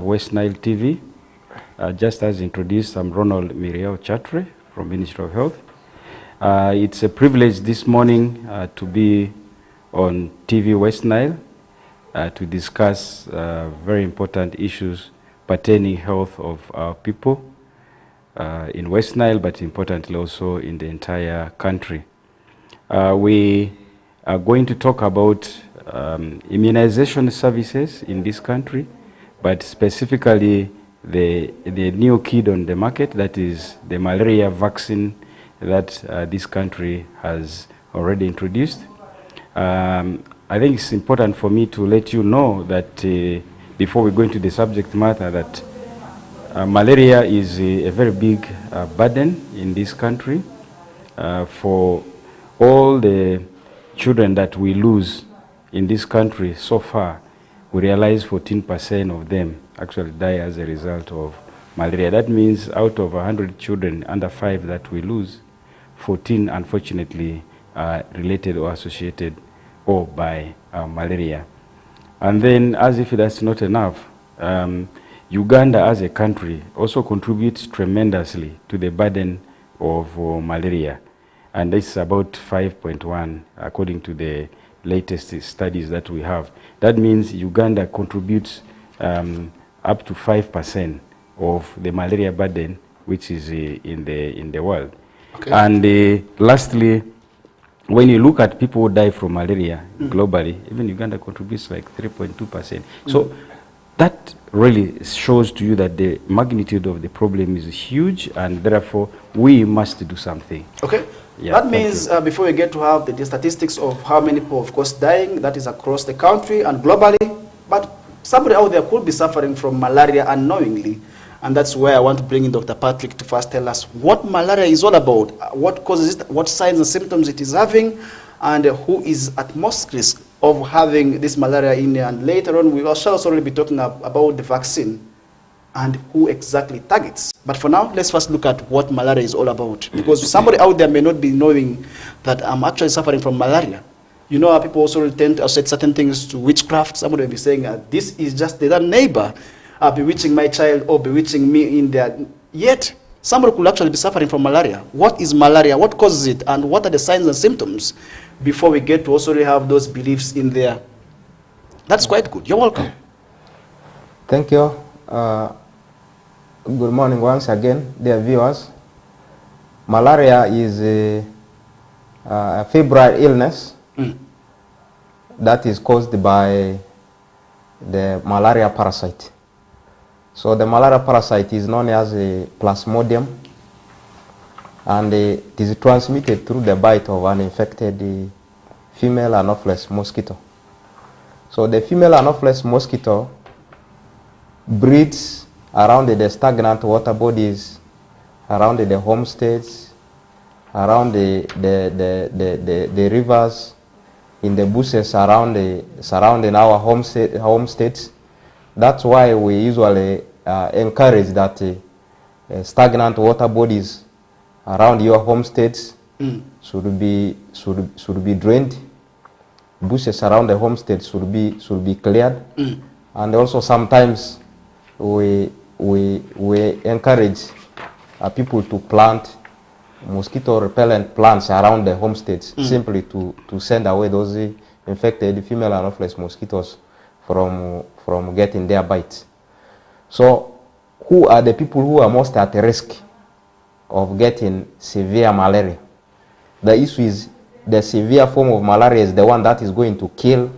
West Nile TV. Just as introduced, I'm Ronald Miriao Chatre from Ministry of Health. It's a privilege this morning to be on TV West Nile to discuss very important issues pertaining health of our people in West Nile, but importantly also in the entire country. We are going to talk about immunization services in this country, but specifically the new kid on the market, that is the malaria vaccine that this country has already introduced. I think it's important for me to let you know that before we go into the subject matter, that malaria is a very big burden in this country. For all the children that we lose in this country so far, we realize 14% of them actually die as a result of malaria. That means out of 100 children under 5 that we lose, 14 unfortunately are related or associated or by malaria. And then, as if that's not enough, Uganda as a country also contributes tremendously to the burden of malaria. And it's about 5.1 according to the latest studies that we have. That means Uganda contributes up to 5% of the malaria burden which is in the world. Okay. And lastly, when you look at people who die from malaria globally, even Uganda contributes like 3.2%. So that really shows to you that the magnitude of the problem is huge, and therefore we must do something. Okay. Yeah, that means before we get to have the statistics of how many people, of course, dying, that is across the country and globally, but somebody out there could be suffering from malaria unknowingly. And that's where I want to bring in Dr. Patrick to first tell us what malaria is all about, what causes it, what signs and symptoms it is having, and who is at most risk of having this malaria in there. And later on, we shall also be talking about the vaccine and who exactly targets. But for now, let's first look at what malaria is all about. Because somebody out there may not be knowing that I'm actually suffering from malaria. You know how people also tend to associate certain things to witchcraft. Somebody will be saying, this is just the neighbor bewitching my child or bewitching me in there. Yet, somebody could actually be suffering from malaria. What is malaria? What causes it? And what are the signs and symptoms? Before we get to also have those beliefs in there. That's quite good. You're welcome. Thank you. Good morning once again, dear viewers. Malaria is a febrile illness that is caused by the malaria parasite. So the malaria parasite is known as a plasmodium, and it is transmitted through the bite of an infected female Anopheles mosquito. So the female Anopheles mosquito breeds around the stagnant water bodies, around the homesteads, around the rivers, in the bushes surrounding our homesteads. That's why we usually encourage that stagnant water bodies around your homesteads should be drained. Bushes around the homestead should be cleared, and also sometimes we encourage people to plant mosquito repellent plants around the homesteads, simply to send away those infected female Anopheles mosquitoes from getting their bites. So who are the people who are most at risk of getting severe malaria? The issue is the severe form of malaria is the one that is going to kill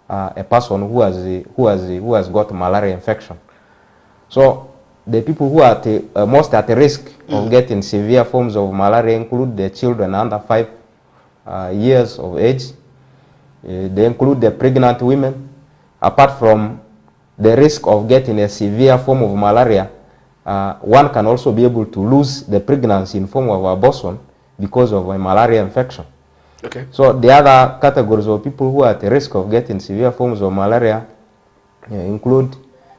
a person who has got malaria infection. So the people who are most at risk of getting severe forms of malaria include the children under 5 years of age. They include the pregnant women. Apart from the risk of getting a severe form of malaria, one can also be able to lose the pregnancy in form of abortion because of a malaria infection. Okay. So the other categories of people who are at risk of getting severe forms of malaria include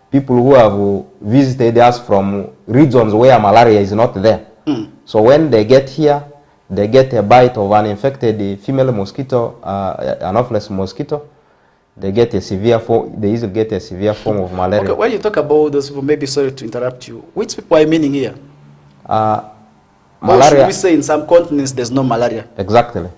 people who have visited us from regions where malaria is not there. So when they get here, they get a bite of an infected female mosquito, Anopheles mosquito. they get a severe form. They easily get a severe form of malaria. Okay, when you talk about those people, maybe sorry to interrupt you. Which people are you meaning here? Or should we say in some continents there's no malaria? Exactly.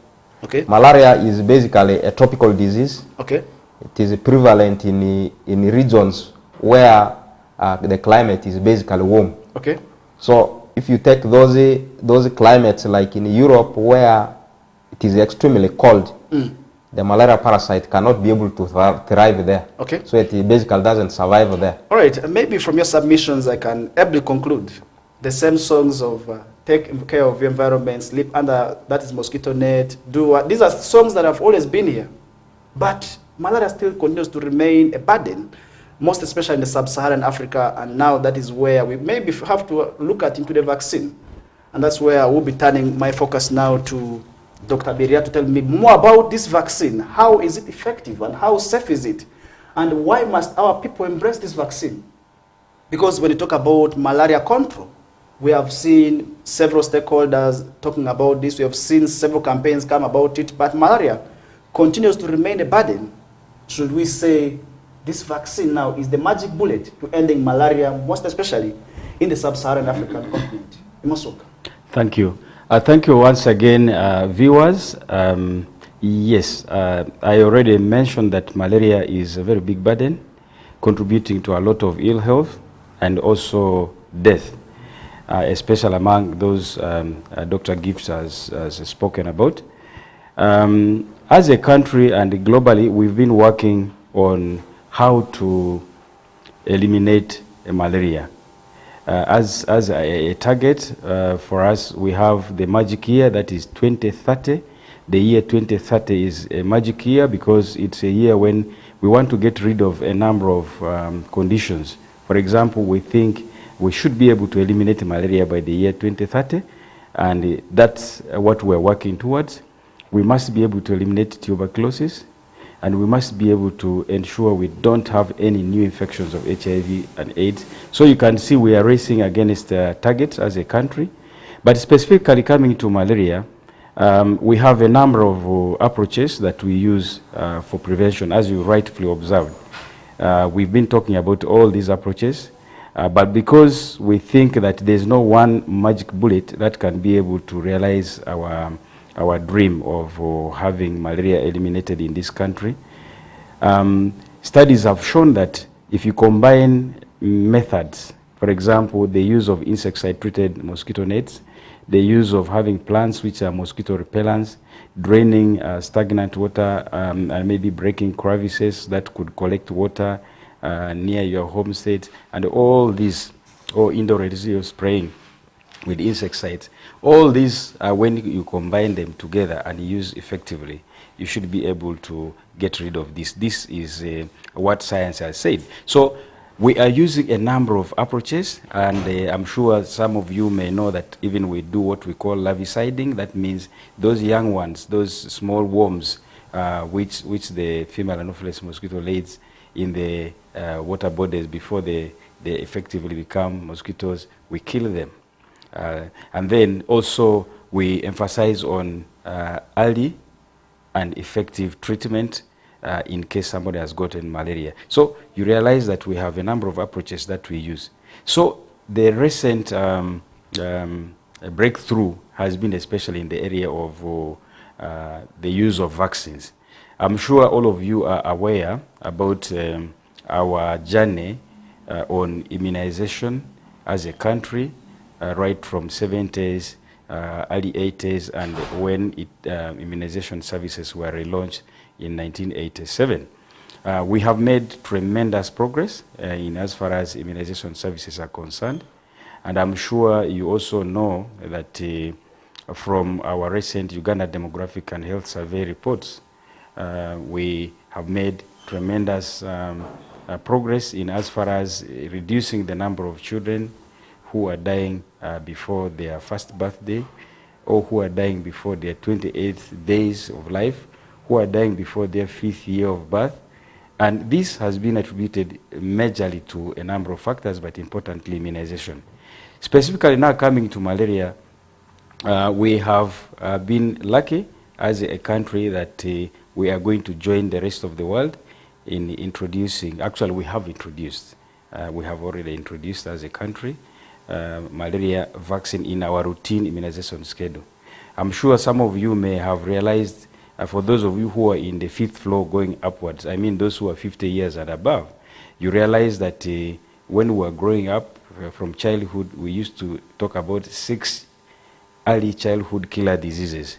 Okay. Malaria is basically a tropical disease. Okay. It is prevalent in regions where the climate is basically warm. Okay. So if you take those climates like in Europe where it is extremely cold, the malaria parasite cannot be able to thrive there. Okay. So it basically doesn't survive there. All right. Maybe from your submissions, I can ably conclude the same songs of take care of your environment, sleep under, that is mosquito net, do these are songs that have always been here. But malaria still continues to remain a burden, most especially in the sub-Saharan Africa, and now that is where we maybe have to look at into the vaccine. And that's where I will be turning my focus now to Dr. Beria to tell me more about this vaccine. How is it effective and how safe is it? And why must our people embrace this vaccine? Because when you talk about malaria control, we have seen several stakeholders talking about this. We have seen several campaigns come about it, but malaria continues to remain a burden. Should we say this vaccine now is the magic bullet to ending malaria, most especially in the sub-Saharan African continent? Imosoka. Thank you. Thank you once again, viewers. Yes, I already mentioned that malaria is a very big burden, contributing to a lot of ill health and also death, especially among those Dr. Gibbs has spoken about. As a country and globally, we've been working on how to eliminate malaria. As a target for us, we have the magic year, that is 2030. The year 2030 is a magic year because it's a year when we want to get rid of a number of conditions. For example, we think we should be able to eliminate malaria by the year 2030, and that's what we're working towards. We must be able to eliminate tuberculosis, and we must be able to ensure we don't have any new infections of HIV and AIDS. So you can see we are racing against targets as a country. But specifically coming to malaria, we have a number of approaches that we use for prevention, as you rightfully observed. We've been talking about all these approaches, but because we think that there's no one magic bullet that can be able to realize our dream of having malaria eliminated in this country, studies have shown that if you combine methods, for example, the use of insecticide-treated mosquito nets, the use of having plants which are mosquito repellents, draining stagnant water, and maybe breaking crevices that could collect water near your homestead, and all these, or indoor residual spraying with insecticides. All these, when you combine them together and use effectively, you should be able to get rid of this. This is what science has said. So we are using a number of approaches, and I'm sure some of you may know that even we do what we call larviciding. That means those young ones, those small worms, which the female Anopheles mosquito lays in the water bodies before they effectively become mosquitoes, we kill them. And then also we emphasize on early and effective treatment in case somebody has gotten malaria. So you realize that we have a number of approaches that we use. So the recent breakthrough has been especially in the area of the use of vaccines. I'm sure all of you are aware about our journey on immunization as a country, right from 70s, early 80s, and when immunization services were relaunched in 1987. We have made tremendous progress in as far as immunization services are concerned, and I'm sure you also know that from our recent Uganda Demographic and Health Survey reports, we have made tremendous progress in as far as reducing the number of children who are dying before their first birthday, or who are dying before their 28th days of life, who are dying before their 5th year of birth. And this has been attributed majorly to a number of factors, but importantly immunization. Specifically now coming to malaria, we have been lucky as a country that we are going to join the rest of the world in introducing, actually we have introduced, we have already introduced as a country, malaria vaccine in our routine immunization schedule. I'm sure some of you may have realized, for those of you who are in the 5th floor going upwards, I mean those who are 50 years and above, you realize that when we were growing up from childhood, we used to talk about 6 early childhood killer diseases.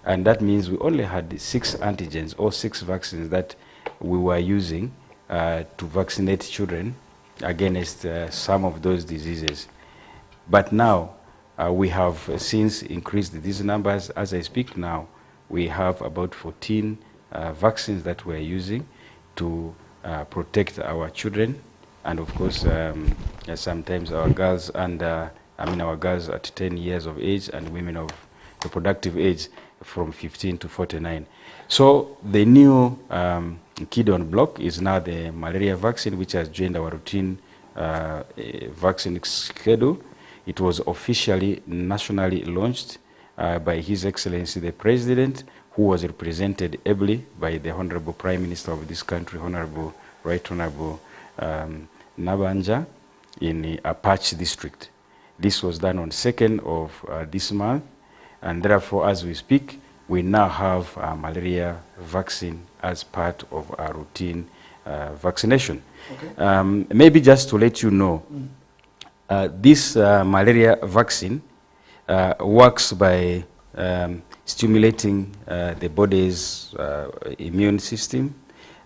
And that means we only had 6 antigens or 6 vaccines that we were using to vaccinate children against some of those diseases. But now, we have since increased these numbers. As I speak now, we have about 14 vaccines that we're using to protect our children, and of course, sometimes our girls under, our girls at 10 years of age and women of reproductive age from 15 to 49. So the new kid on block is now the malaria vaccine, which has joined our routine vaccine schedule. It was officially nationally launched by His Excellency the President, who was represented ably by the Honorable Prime Minister of this country, Right Honorable Nabanja, in Apache District. This was done on 2nd of this month, and therefore, as we speak, we now have malaria vaccine as part of our routine vaccination. Okay. Maybe just to let you know, this malaria vaccine works by stimulating the body's immune system,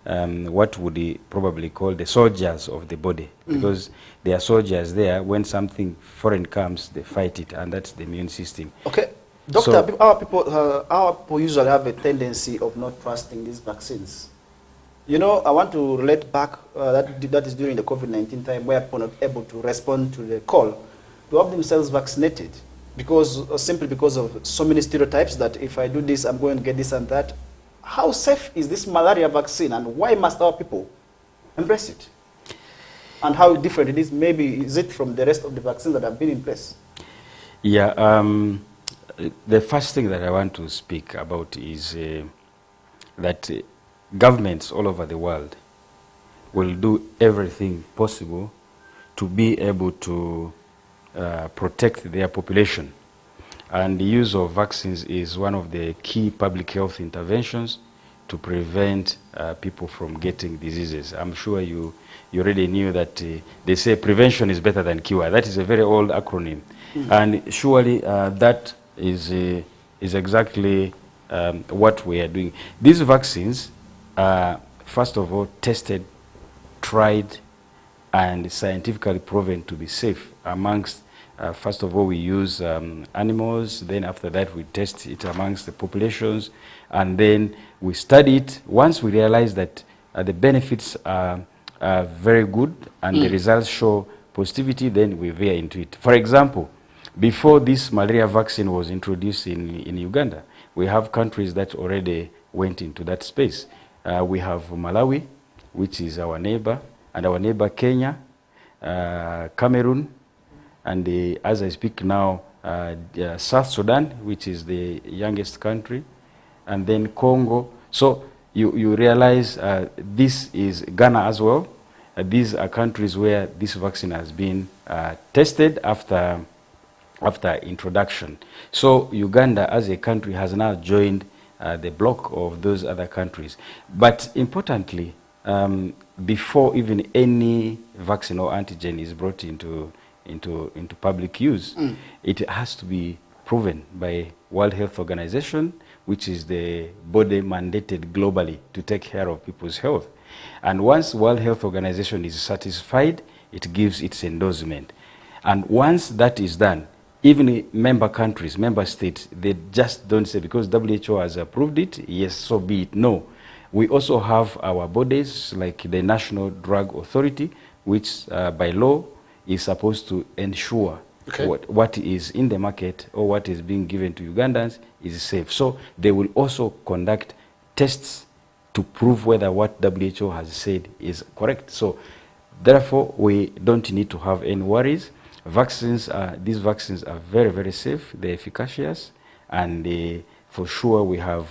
what would we probably call the soldiers of the body, because there are soldiers there. When something foreign comes, they fight it, and that's the immune system. Okay. Doctor, so, our people usually have a tendency of not trusting these vaccines. You know, I want to relate back, that is during the COVID-19 time, where people are not able to respond to the call to have themselves vaccinated, because simply because of so many stereotypes that if I do this, I'm going to get this and that. How safe is this malaria vaccine, and why must our people embrace it? And how different it is, maybe, is it from the rest of the vaccines that have been in place? Yeah, the first thing that I want to speak about is that governments all over the world will do everything possible to be able to protect their population. And the use of vaccines is one of the key public health interventions to prevent people from getting diseases. I'm sure you already knew that they say prevention is better than cure. That is a very old acronym. And surely that is exactly what we are doing. These vaccines are, first of all, tested, tried, and scientifically proven to be safe amongst, first of all, we use animals, then after that we test it amongst the populations, and then we study it. Once we realize that the benefits are very good and the results show positivity, then we veer into it. For example, before this malaria vaccine was introduced in Uganda, we have countries that already went into that space. We have Malawi, which is our neighbor, and our neighbor Kenya, Cameroon, and as I speak now, South Sudan, which is the youngest country, and then Congo. So you realize this is Ghana as well. These are countries where this vaccine has been tested after introduction. So Uganda as a country has now joined the block of those other countries. But importantly, before even any vaccine or antigen is brought into public use, it has to be proven by World Health Organization, which is the body mandated globally to take care of people's health. And once World Health Organization is satisfied, it gives its endorsement. And once that is done, even member countries, member states, they just don't say, because WHO has approved it, yes, so be it. No. We also have our bodies, like the National Drug Authority, which by law is supposed to ensure what is in the market or what is being given to Ugandans is safe. So they will also conduct tests to prove whether what WHO has said is correct. So therefore, we don't need to have any worries. These vaccines are very, very safe, they're efficacious, and for sure we have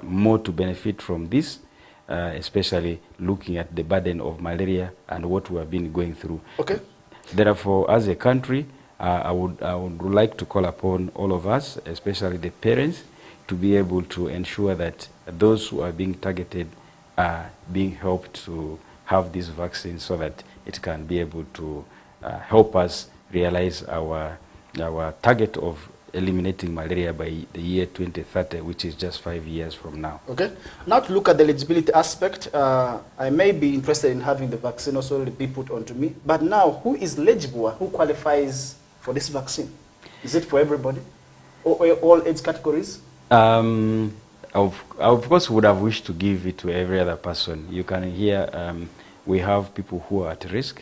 more to benefit from this. especially looking at the burden of malaria and what we have been going through. Okay. Therefore, as a country, I would like to call upon all of us, especially the parents, to be able to ensure that those who are being targeted are being helped to have this vaccine so that it can be able to help us realize our target of eliminating malaria by the year 2030, which is just 5 years from now. Okay. Now to look at the eligibility aspect, I may be interested in having the vaccine also be put onto me. But now, who is eligible? Who qualifies for this vaccine? Is it for everybody? Or all age categories? Of course, would have wished to give it to every other person. You can hear we have people who are at risk.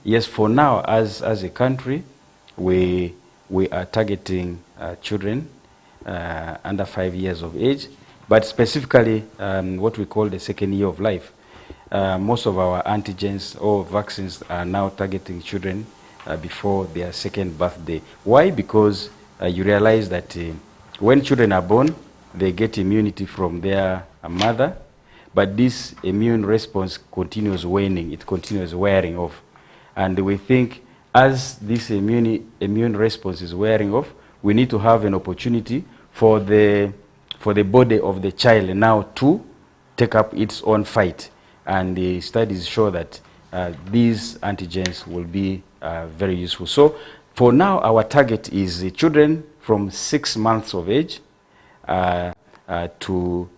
Yes, for now, as a country, we are targeting children under 5 years of age, but specifically what we call the second year of life. Most of our antigens or vaccines are now targeting children before their second birthday. Why? Because you realize that when children are born, they get immunity from their mother, but this immune response continues waning, it continues wearing off. And we think as this immune response is wearing off, we need to have an opportunity for the body of the child now to take up its own fight. And the studies show that these antigens will be very useful. So for now, our target is children from 6 months of age to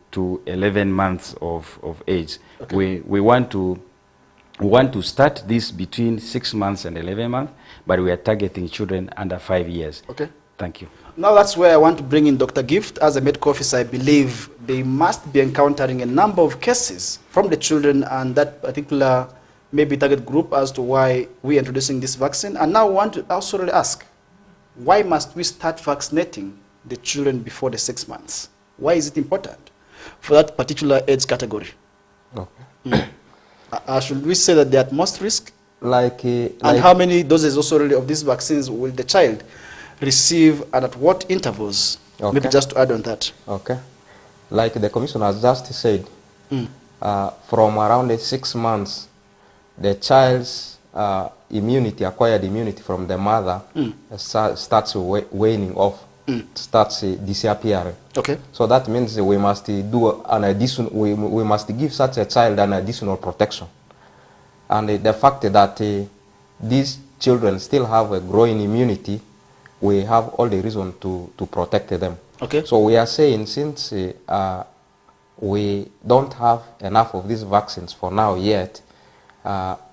11 months of age. Okay. We want to start this between 6 months and 11 months, but we are targeting children under 5 years. Okay. Thank you. Now that's where I want to bring in Dr. Gift. As a medical officer, I believe they must be encountering a number of cases from the children and that particular maybe target group as to why we are introducing this vaccine. And now I want to also really ask, why must we start vaccinating the children before the 6 months? Why is it important for that particular age category? Okay. Should we say that they are at most risk? And how many doses also really of these vaccines will the child receive and at what intervals? Okay. Maybe just to add on that. Okay. Like the commission has just said, from around the 6 months, the child's acquired immunity from the mother starts waning off, starts disappearing. Okay. So that means we must do an additional, we must give such a child an additional protection. And the fact that these children still have a growing immunity, we have all the reason to protect them. Okay. So we are saying since we don't have enough of these vaccines for now yet,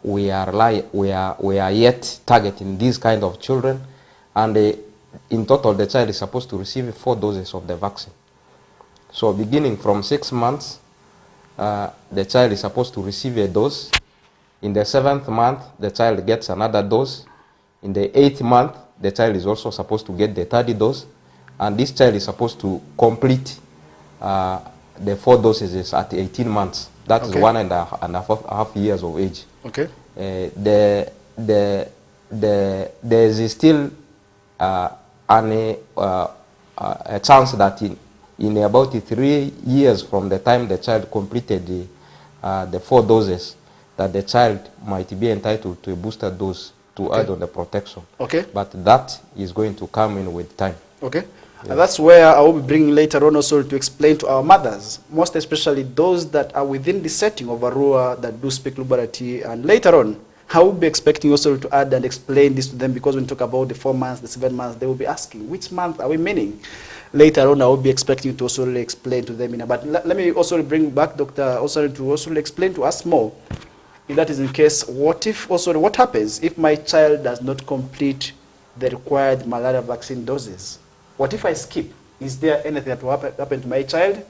we are yet targeting these kind of children, and in total the child is supposed to receive 4 doses of the vaccine. So beginning from 6 months, the child is supposed to receive a dose. In the 7th month, the child gets another dose. In the 8th month, the child is also supposed to get the 3rd dose, and this child is supposed to complete the 4 doses at 18 months. That is 1.5 years of age. Okay. There is still a chance that in about 3 years from the time the child completed the 4 doses, that the child might be entitled to a booster dose to add on the protection. Okay. But that is going to come in with time. Okay. Yeah. And that's where I will be bringing later on also to explain to our mothers, most especially those that are within the setting of Arua that do speak Lubarati, and later on, I will be expecting also to add and explain this to them, because when we talk about the 4 months, the 7 months, they will be asking, which month are we meaning? Later on, I will be expecting you to also really explain to them. But let me also bring back Dr. also to also really explain to us more. If that is in case, what happens if my child does not complete the required malaria vaccine doses? What if I skip? Is there anything that will happen to my child?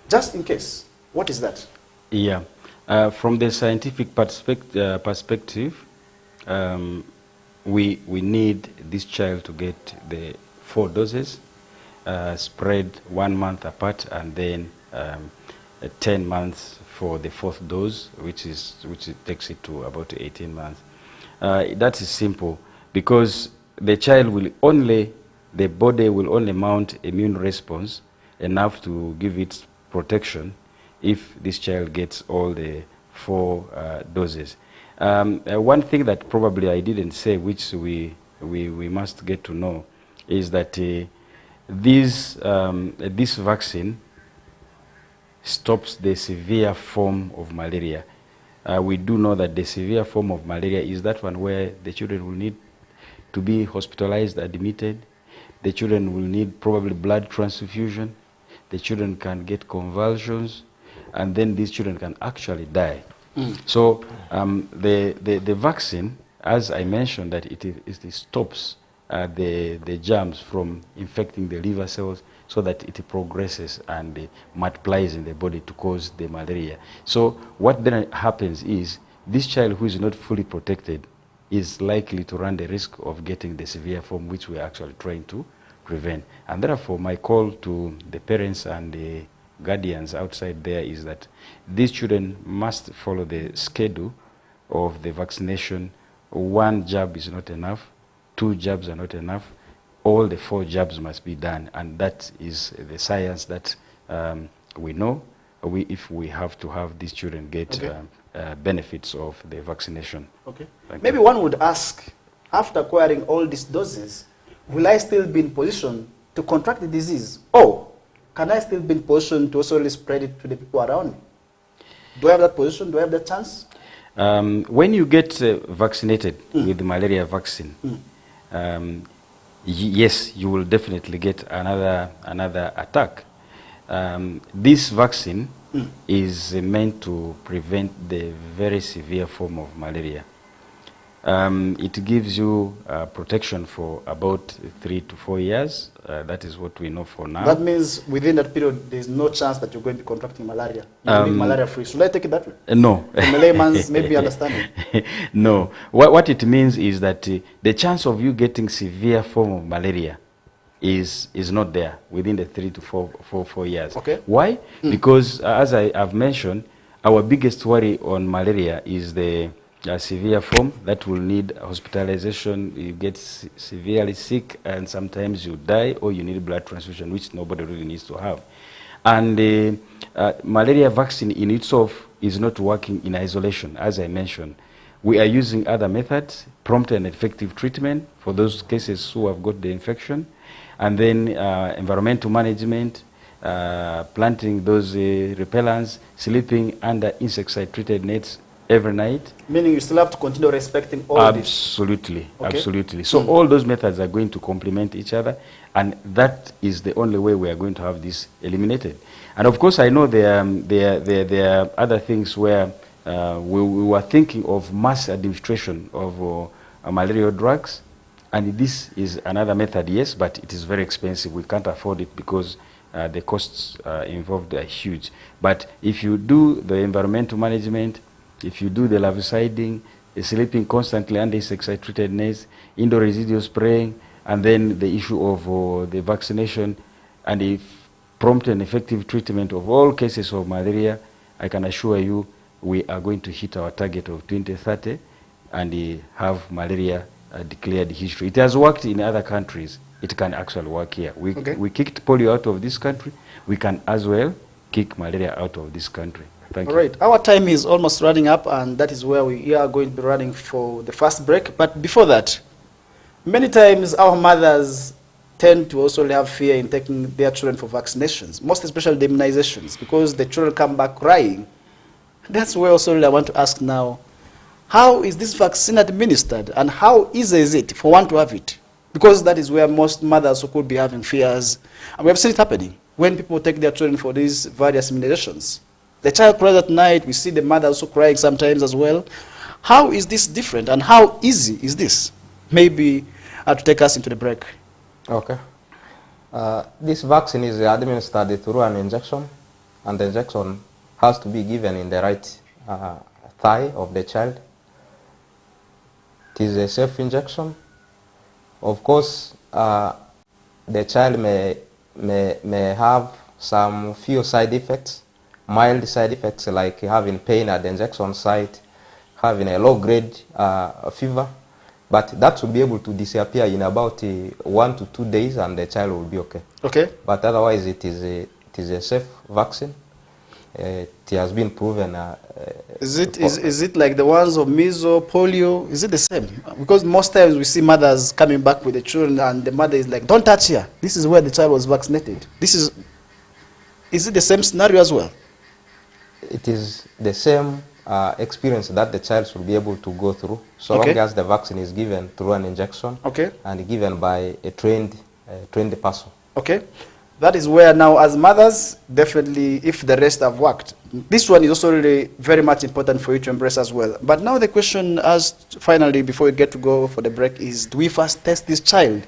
Just in case. What is that? Yeah. From the scientific perspective, we need this child to get the 4 doses, spread 1 month apart, and then 10 months for the 4th dose, which takes it to about 18 months. That is simple, because the child will only, the body will only mount immune response enough to give it protection if this child gets all the 4 doses. One thing that probably I didn't say, which we must get to know, is that this vaccine stops the severe form of malaria. We do know that the severe form of malaria is that one where the children will need to be hospitalized, admitted. The children will need probably blood transfusion. The children can get convulsions, and then these children can actually die. So the vaccine, as I mentioned, that it stops the germs from infecting the liver cells, so that it progresses and multiplies in the body to cause the malaria. So what then happens is, this child who is not fully protected is likely to run the risk of getting the severe form, which we are actually trying to prevent. And therefore, my call to the parents and the guardians outside there is that these children must follow the schedule of the vaccination. 1 jab is not enough, 2 jabs are not enough, all the 4 jabs must be done, and that is the science that we know if we have to have these children get benefits of the vaccination. Okay. Maybe one would ask, after acquiring all these doses, will I still be in position to contract the disease? Or can I still be in position to also spread it to the people around me? Do I have that position? Do I have that chance? When you get vaccinated with the malaria vaccine, yes, you will definitely get another attack. This vaccine is meant to prevent the very severe form of malaria. It gives you protection for about 3 to 4 years. That is what we know for now. That means within that period, there's no chance that you're going to be contracting malaria. You'll be malaria-free. Should I take it that way? No. From a layman's maybe understanding. No. What it means is that the chance of you getting severe form of malaria is not there within the 3 to 4 years. Okay. Why? Because as I have mentioned, our biggest worry on malaria is the severe form that will need hospitalization. You get severely sick, and sometimes you die, or you need blood transfusion, which nobody really needs to have. And the malaria vaccine in itself is not working in isolation, as I mentioned. We are using other methods, prompt and effective treatment for those cases who have got the infection, and then environmental management, planting those repellents, sleeping under insecticide-treated nets every night. Meaning you still have to continue respecting all this? Absolutely, Okay. absolutely. So all those methods are going to complement each other, and that is the only way we are going to have this eliminated. And of course, I know there are other things where we were thinking of mass administration of malarial drugs, and this is another method, yes, but it is very expensive. We can't afford it because the costs involved are huge. But if you do the environmental management, if you do the larviciding, sleeping constantly under insecticide-treated nets, indoor residual spraying, and then the issue of the vaccination, and if prompt and effective treatment of all cases of malaria, I can assure you we are going to hit our target of 2030 and have malaria declared history. It has worked in other countries. It can actually work here. We kicked polio out of this country. We can as well kick malaria out of this country. Thank you. All right, our time is almost running up, and that is where we are going to be running for the first break. But before that, many times our mothers tend to also have fear in taking their children for vaccinations, most especially the immunizations, because the children come back crying. That's where also I want to ask now, how is this vaccine administered, and how easy is it for one to have it? Because that is where most mothers who could be having fears, and we have seen it happening when people take their children for these various immunizations. The child cries at night. We see the mother also crying sometimes as well. How is this different, and how easy is this? Maybe to take us into the break. Okay. This vaccine is administered through an injection, and the injection has to be given in the right thigh of the child. It is a safe injection. Of course, the child may have some few side effects, mild side effects like having pain at the injection site, having a low-grade fever, but that will be able to disappear in about 1 to 2 days, and the child will be okay. Okay. But otherwise, it is a safe vaccine. it has been proven. Is it like the ones of measles, polio? Is it the same? Because most times we see mothers coming back with the children, and the mother is like, "Don't touch here. This is where the child was vaccinated." Is it the same scenario as well? It is the same experience that the child should be able to go through, so long as the vaccine is given through an injection and given by a trained person. Okay. That is where now, as mothers, definitely, if the rest have worked, this one is also really very much important for you to embrace as well. But now the question, as finally, before we get to go for the break, is do we first test this child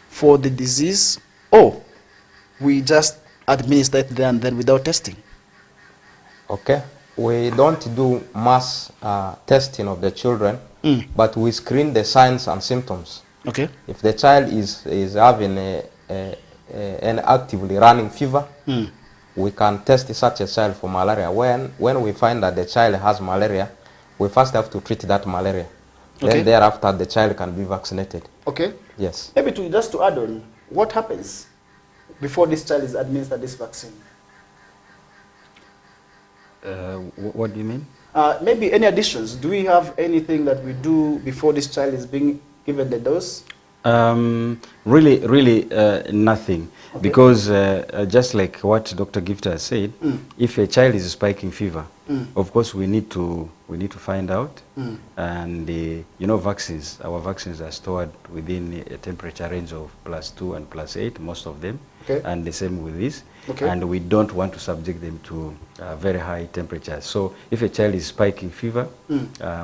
for the disease, or we just administer it there and then without testing? Okay. We don't do mass testing of the children, but we screen the signs and symptoms. Okay. If the child is having an actively running fever, we can test such a child for malaria. When we find that the child has malaria, we first have to treat that malaria. Then thereafter, the child can be vaccinated. Okay. Yes. Maybe just to add on, what happens before this child is administered this vaccine? What do you mean? Maybe any additions. Do we have anything that we do before this child is being given the dose? Really, nothing. Because just like what Dr. Gifter has said, if a child is spiking fever, of course we need to find out. And you know, our vaccines are stored within a temperature range of +2 and +8, most of them. And the same with this. And we don't want to subject them to very high temperatures. So if a child is spiking fever,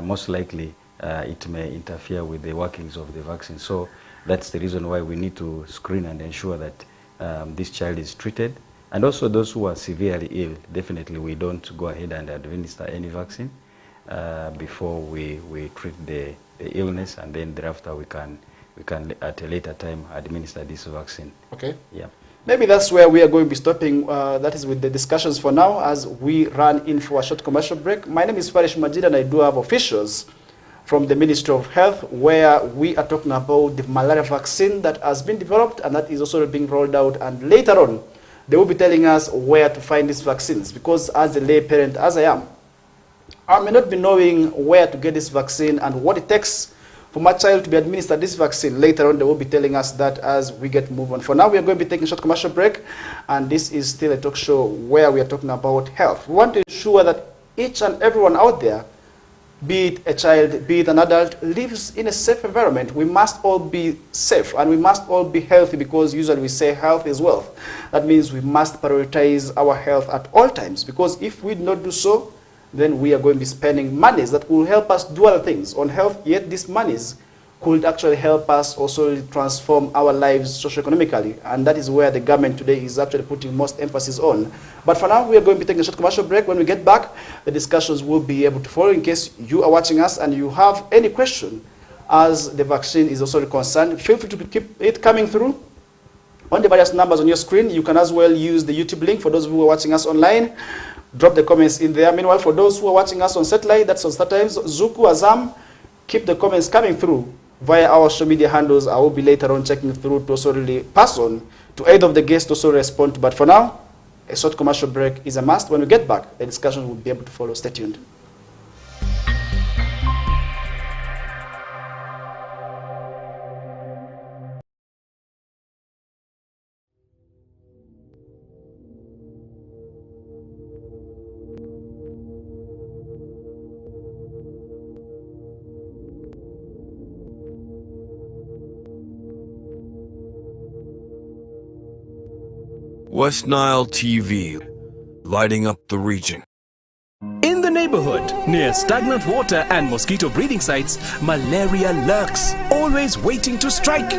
most likely it may interfere with the workings of the vaccine. So that's the reason why we need to screen and ensure that this child is treated. And also those who are severely ill, definitely we don't go ahead and administer any vaccine before we treat the illness, and then thereafter we can at a later time administer this vaccine. Okay. Yeah. Maybe that's where we are going to be stopping. That is with the discussions for now, as we run in for a short commercial break. My name is Farish Majid, and I do have officials from the Ministry of Health, where we are talking about the malaria vaccine that has been developed and that is also being rolled out. And later on, they will be telling us where to find these vaccines, because as a lay parent, as I am, I may not be knowing where to get this vaccine and what it takes for my child to be administered this vaccine. Later on, they will be telling us that as we get move on. For now, we are going to be taking a short commercial break, and this is still a talk show where we are talking about health. We want to ensure that each and everyone out there, be it a child, be it an adult, lives in a safe environment. We must all be safe and we must all be healthy, because usually we say health is wealth. That means we must prioritize our health at all times, because if we do not do so, then we are going to be spending monies that will help us do other things on health, yet these monies could actually help us also transform our lives socioeconomically, and that is where the government today is actually putting most emphasis on. But for now, we are going to be taking a short commercial break. When we get back, the discussions will be able to follow. In case you are watching us and you have any question as the vaccine is also concerned, feel free to keep it coming through on the various numbers on your screen. You can as well use the YouTube link for those who are watching us online. Drop the comments in there. Meanwhile, for those who are watching us on satellite, that's on StarTimes, Zuku, Azam, keep the comments coming through via our social media handles. I will be later on checking through to also really pass on to either of the guests to also respond to. But for now, a short commercial break is a must. When we get back, the discussion will be able to follow. Stay tuned. West Nile TV, lighting up the region. In the neighborhood, near stagnant water and mosquito breeding sites, malaria lurks, always waiting to strike.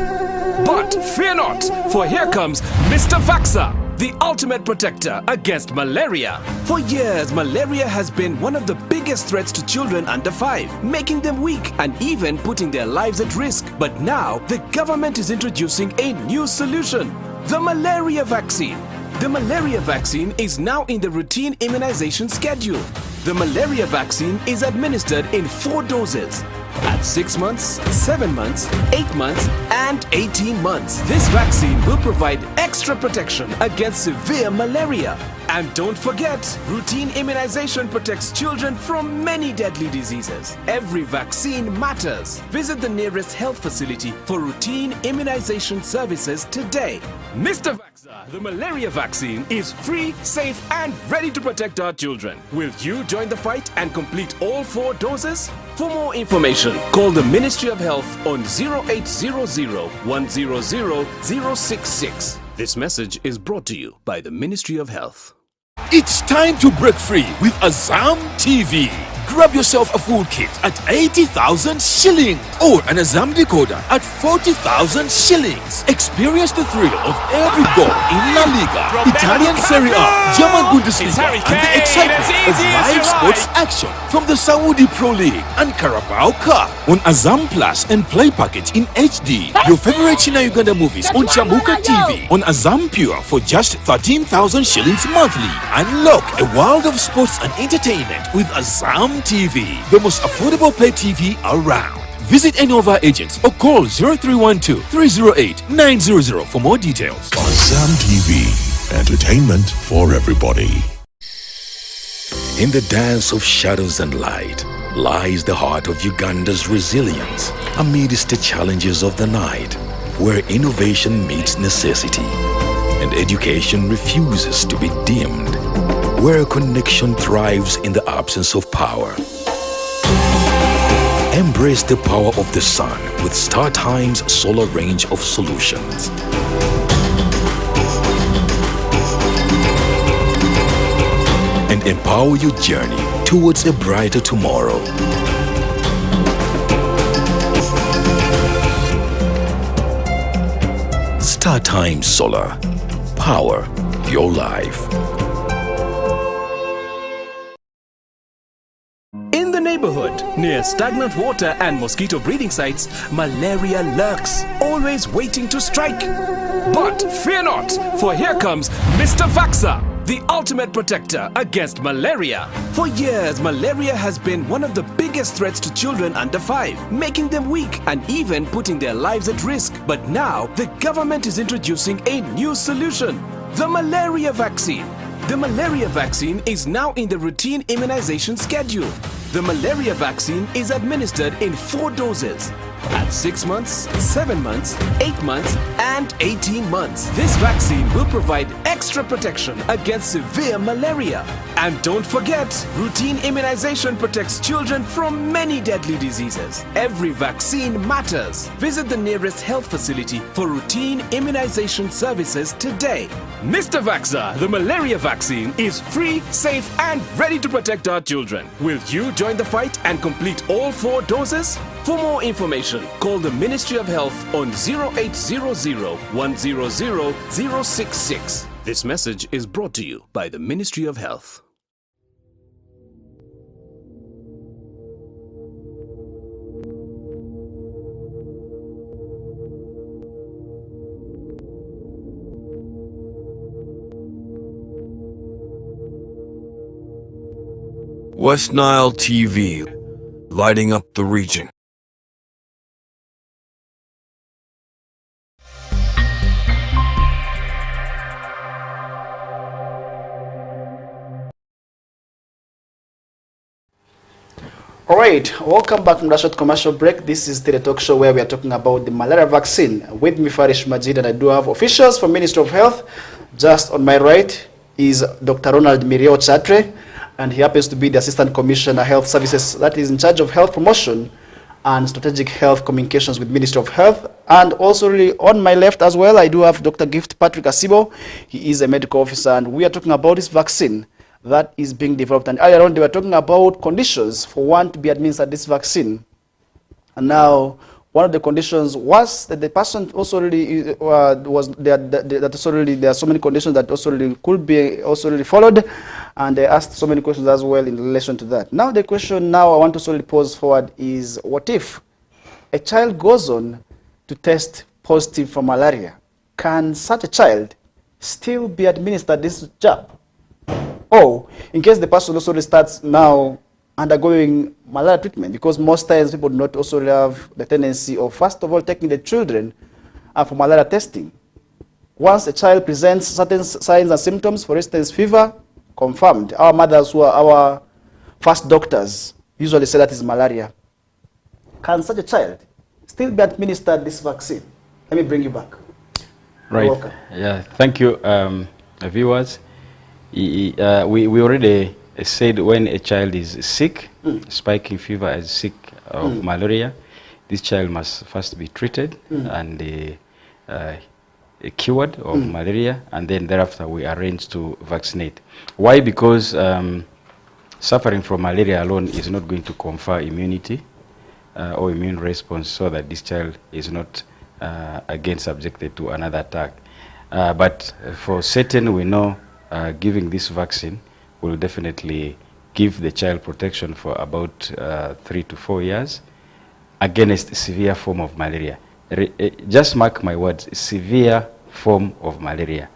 But fear not, for here comes Mr. Vaxa, the ultimate protector against malaria. For years, malaria has been one of the biggest threats to children under 5, making them weak and even putting their lives at risk. But now, the government is introducing a new solution: the malaria vaccine. The malaria vaccine is now in the routine immunization schedule. The malaria vaccine is administered in 4 doses. At 6 months, 7 months, 8 months, and 18 months. This vaccine will provide extra protection against severe malaria. And don't forget, routine immunization protects children from many deadly diseases. Every vaccine matters. Visit the nearest health facility for routine immunization services today. Mr. Vaxa, the malaria vaccine is free, safe, and ready to protect our children. Will you join the fight and complete all 4 doses? For more information, call the Ministry of Health on 0800 100 066. This message is brought to you by the Ministry of Health. It's time to break free with Azam TV. Grab yourself a full kit at 80,000 shillings or an Azam decoder at 40,000 shillings. Experience the thrill of every goal in La Liga, Italian Serie A, German Bundesliga, and the excitement of live sports action from the Saudi Pro League and Carabao Cup on Azam Plus and Play Package in HD. Your favorite China Uganda movies on Chamuka TV on Azam Pure for just 13,000 shillings monthly. Unlock a world of sports and entertainment with Azam TV, the most affordable pay TV around. Visit any of our agents or call 0312 308 900 for more details. Azam TV, entertainment for everybody. In the dance of shadows and light lies the heart of Uganda's resilience amidst the challenges of the night, where innovation meets necessity and education refuses to be dimmed, where connection thrives in the absence of power. Embrace the power of the sun with StarTime's solar range of solutions. And empower your journey towards a brighter tomorrow. StarTime Solar. Power your life. In the neighborhood, near stagnant water and mosquito breeding sites, malaria lurks, always waiting to strike. But fear not, for here comes Mr. Vaxa, the ultimate protector against malaria. For years, malaria has been one of the biggest threats to children under 5, making them weak and even putting their lives at risk. But now, the government is introducing a new solution, the malaria vaccine. The malaria vaccine is now in the routine immunization schedule. The malaria vaccine is administered in 4 doses. At 6 months, 7 months, 8 months, and 18 months. This vaccine will provide extra protection against severe malaria. And don't forget, routine immunization protects children from many deadly diseases. Every vaccine matters. Visit the nearest health facility for routine immunization services today. Mr. Vaxa, the malaria vaccine is free, safe, and ready to protect our children. Will you join the fight and complete all 4 doses? For more information, call the Ministry of Health on 0800 100 066. This message is brought to you by the Ministry of Health. West Nile TV, lighting up the region. All right, welcome back from the short commercial break. This is the talk show where we are talking about the malaria vaccine. With me, Farish Majid, and I do have officials from Ministry of Health. Just on my right is Dr. Ronald Mirio Chatre, and he happens to be the Assistant Commissioner Health Services that is in charge of health promotion and strategic health communications with Ministry of Health. And also really on my left as well, I do have Dr. Gift Patrick Asibo. He is a medical officer, and we are talking about this vaccine that is being developed. And earlier on, they were talking about conditions for one to be administered this vaccine. And now, one of the conditions was that the person also really was there. That also really, there are so many conditions that also really could be also really followed, and they asked so many questions as well in relation to that. Now, the question now I want to solely pose forward is: what if a child goes on to test positive for malaria? Can such a child still be administered this jab? Or, in case the person also starts now undergoing malaria treatment? Because most times people do not also have the tendency of, first of all, taking the children for malaria testing. Once a child presents certain signs and symptoms, for instance, fever, confirmed. Our mothers, who are our first doctors, usually say that is malaria. Can such a child still be administered this vaccine? Let me bring you back. Right. Yeah. Thank you, viewers. We already said when a child is sick, spiking fever, is sick of malaria, this child must first be treated and cured of malaria, and then thereafter we arrange to vaccinate. Why? Because suffering from malaria alone is not going to confer immunity or immune response, so that this child is not again subjected to another attack. But for certain, we know giving this vaccine will definitely give the child protection for about 3 to 4 years against severe form of malaria. Just mark my words, severe form of malaria.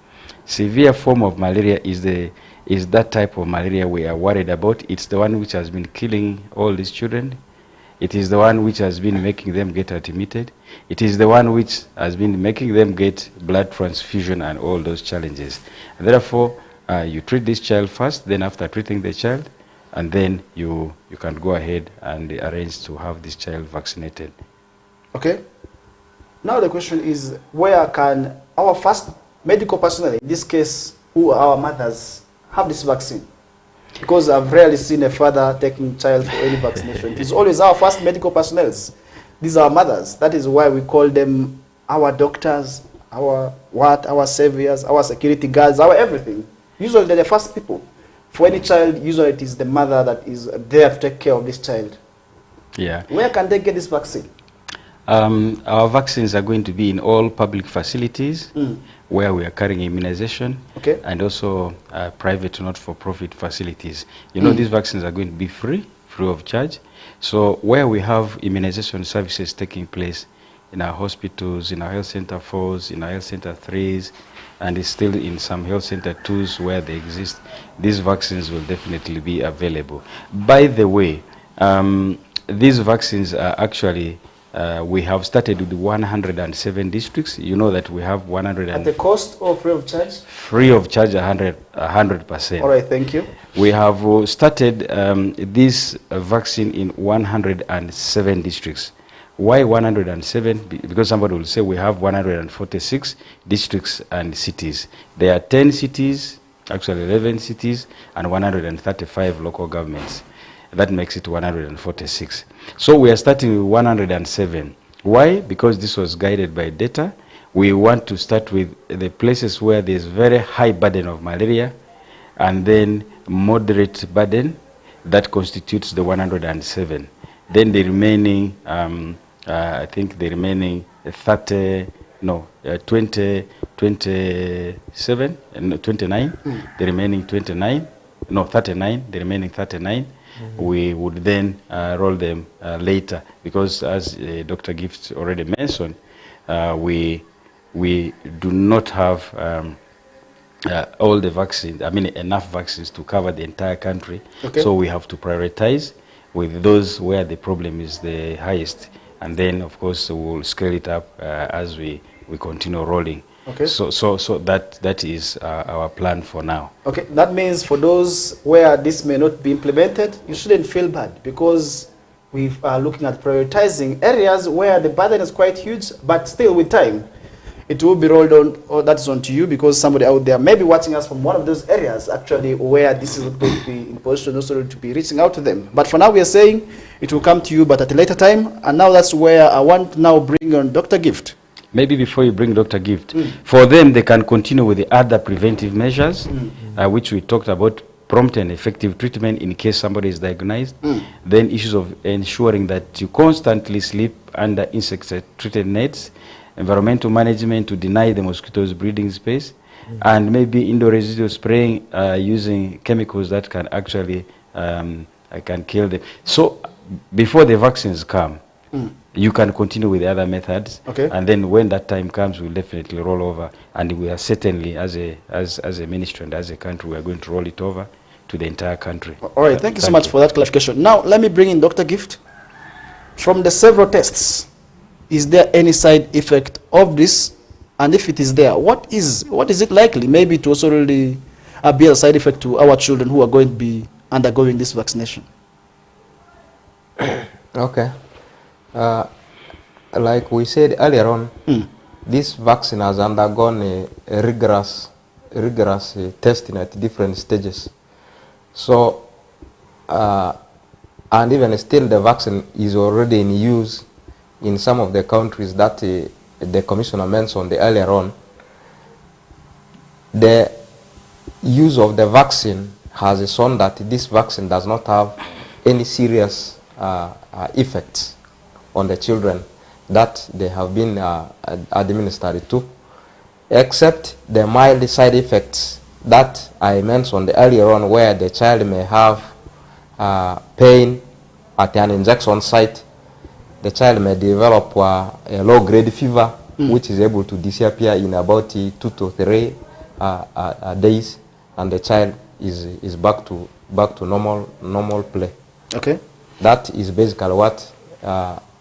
Severe form of malaria is that type of malaria we are worried about. It's the one which has been killing all these children. It is the one which has been making them get admitted. It is the one which has been making them get blood transfusion and all those challenges. And therefore, you treat this child first, then after treating the child, and then you can go ahead and arrange to have this child vaccinated. Okay. Now the question is, where can our first medical personnel, in this case, who are our mothers, have this vaccine? Because I've rarely seen a father taking child for any vaccination. It's always our first medical personnel. These are our mothers. That is why we call them our doctors, our saviors, our security guards, our everything. Usually they're the first people. For any child, usually it is the mother that is there to take care of this child. Yeah. Where can they get this vaccine? Our vaccines are going to be in all public facilities where we are carrying immunization, and also private not-for-profit facilities. You know, these vaccines are going to be free of charge. So where we have immunization services taking place in our hospitals, in our health center 4s, in our health center 3s, and it's still in some health center 2s where they exist, these vaccines will definitely be available. By the way, these vaccines are actually we have started with 107 districts. You know that we have 100 at the cost or free of charge? Free of charge, 100%. All right, thank you. We have started this vaccine in 107 districts. Why 107? Because somebody will say we have 146 districts and cities. There are 10 cities, actually 11 cities, and 135 local governments. That makes it 146. So we are starting with 107. Why? Because this was guided by data. We want to start with the places where there's very high burden of malaria, and then moderate burden. That constitutes the 107. Then the remaining, I think the remaining 29, the remaining 29, no, 39, the remaining 39, we would then roll them later, because as Dr. Gift already mentioned, we do not have all the vaccines, I mean enough vaccines to cover the entire country. So we have to prioritize with those where the problem is the highest, and then of course we'll scale it up as we continue rolling. So that is our plan for now. Okay, that means for those where this may not be implemented, you shouldn't feel bad, because we are looking at prioritizing areas where the burden is quite huge, but still with time it will be rolled on, or that is on to you, because somebody out there may be watching us from one of those areas actually where this is going to be in position also to be reaching out to them. But for now we are saying it will come to you, but at a later time. And now that's where I want to now bring on Dr. Gift. Maybe before you bring Dr. Gift, for them they can continue with the other preventive measures, which we talked about: prompt and effective treatment in case somebody is diagnosed. Then issues of ensuring that you constantly sleep under insect-treated nets, environmental management to deny the mosquitoes breeding space, and maybe indoor residual spraying using chemicals that can actually can kill them. So before the vaccines come, you can continue with the other methods, and then when that time comes, we'll definitely roll over, and we are certainly, as a ministry and as a country, we are going to roll it over to the entire country. All right, thank you so much for that clarification. Now, let me bring in Dr. Gift. From the several tests, is there any side effect of this? And if it is there, what is it likely? Maybe to also really be a side effect to our children who are going to be undergoing this vaccination. Okay. Like we said earlier on, this vaccine has undergone a rigorous testing at different stages. So, and even still the vaccine is already in use in some of the countries that the Commissioner mentioned earlier on. The use of the vaccine has shown that this vaccine does not have any serious effects on the children that they have been administered to, except the mild side effects that I mentioned earlier on, where the child may have pain at an injection site. The child may develop a low-grade fever, which is able to disappear in about 2 to 3 days, and the child is back to normal play. Okay. That is basically what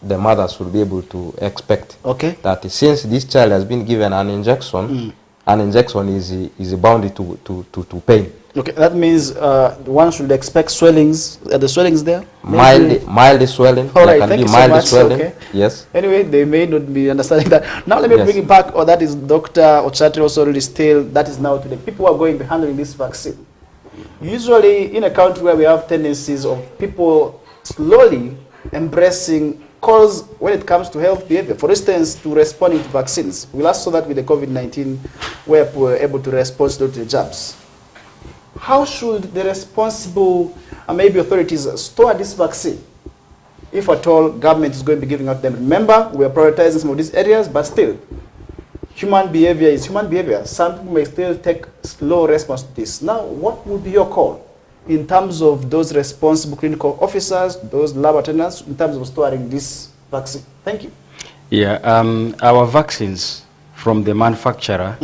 the mother should be able to expect. Okay. That since this child has been given an injection, an injection is bound to pain. Okay, that means one should expect swellings. Are the swellings there? Mild swelling. All right, thank you so much. Swelling. Okay. Yes. Anyway, they may not be understanding that. Now let me bring it back. Or that is Dr. Ochatri also really still. That is now to the people who are going to be handling this vaccine. Usually, in a country where we have tendencies of people slowly embracing calls when it comes to health behavior, for instance, to responding to vaccines. We last saw that with the COVID-19, where people were able to respond to the jabs. How should the responsible maybe authorities store this vaccine, if at all government is going to be giving out them? Remember, we are prioritizing some of these areas, but still, human behavior is human behavior. Some people may still take slow response to this. Now, what would be your call in terms of those responsible clinical officers, those lab attendants, in terms of storing this vaccine? Thank you. Yeah, our vaccines from the manufacturer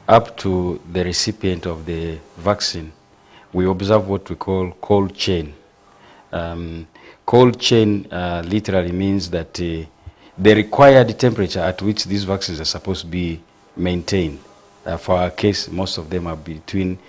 up to the recipient of the vaccine, we observe what we call cold chain. Cold chain literally means that the required temperature at which these vaccines are supposed to be maintained. For our case, most of them are between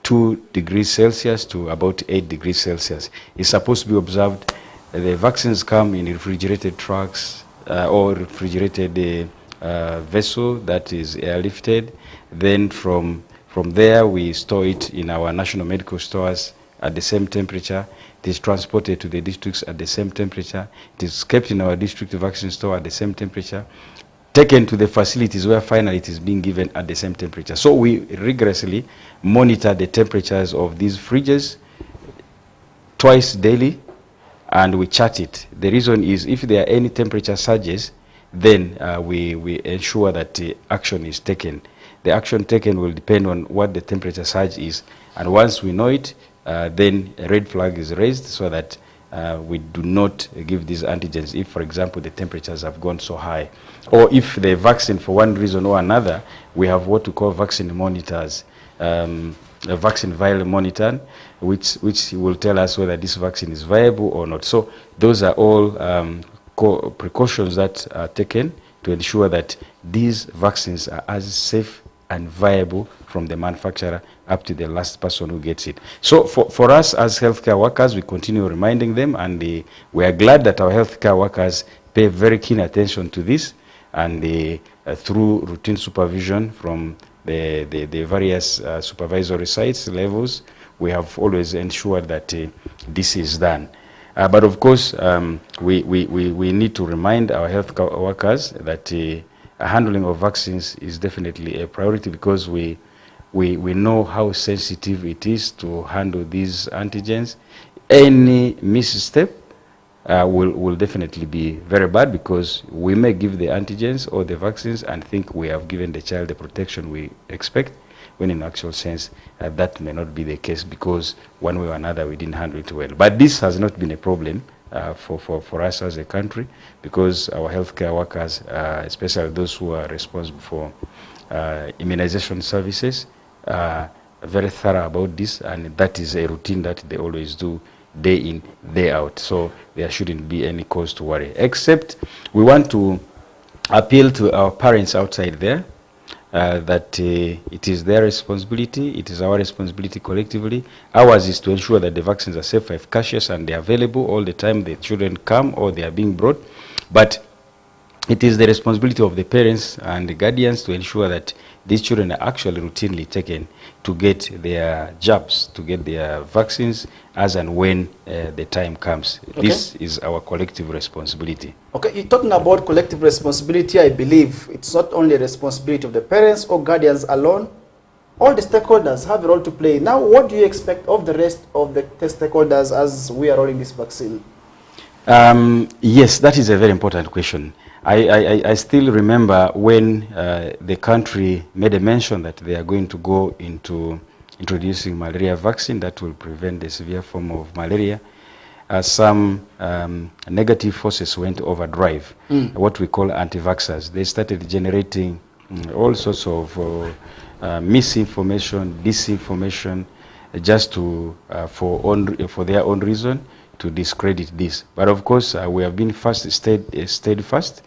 2 degrees Celsius to about 8 degrees Celsius. It's supposed to be observed. The vaccines come in refrigerated trucks or refrigerated vessel that is airlifted. Then from there we store it in our national medical stores at the same temperature. It is transported to the districts at the same temperature. It is kept in our district vaccine store at the same temperature, taken to the facilities where finally it is being given at the same temperature. So we rigorously monitor the temperatures of these fridges twice daily, and we chart it. The reason is if there are any temperature surges, then we ensure that action is taken. The action taken will depend on what the temperature surge is, and once we know it, then a red flag is raised so that we do not give these antigens if, for example, the temperatures have gone so high. Or if the vaccine, for one reason or another, we have what we call vaccine monitors, a vaccine vial monitor, which will tell us whether this vaccine is viable or not. So those are all precautions that are taken to ensure that these vaccines are as safe and viable from the manufacturer up to the last person who gets it. So for us as healthcare workers, we continue reminding them, and we are glad that our healthcare workers pay very keen attention to this, and through routine supervision from the various supervisory sites levels, we have always ensured that this is done. But of course, we need to remind our healthcare workers that handling of vaccines is definitely a priority, because we know how sensitive it is to handle these antigens. Any misstep will definitely be very bad, because we may give the antigens or the vaccines and think we have given the child the protection we expect, when in actual sense that may not be the case, because one way or another we didn't handle it well. But this has not been a problem for us as a country, because our healthcare workers, especially those who are responsible for immunization services, very thorough about this, and that is a routine that they always do day in, day out. So there shouldn't be any cause to worry, except we want to appeal to our parents outside there that it is their responsibility, it is our responsibility collectively. Ours is to ensure that the vaccines are safe, efficacious, and they're available all the time the children come or they are being brought. But it is the responsibility of the parents and the guardians to ensure that these children are actually routinely taken to get their jabs, to get their vaccines as and when the time comes. Okay. This is our collective responsibility. Okay, you're talking about collective responsibility. I believe it's not only a responsibility of the parents or guardians alone. All the stakeholders have a role to play. Now, what do you expect of the rest of the stakeholders as we are rolling this vaccine? Yes, that is a very important question. I still remember when the country made a mention that they are going to go into introducing malaria vaccine that will prevent the severe form of malaria. Some negative forces went overdrive, what we call anti-vaxxers. They started generating all sorts of misinformation, disinformation, just to for their own reason, to discredit this. But of course, we have been steadfast.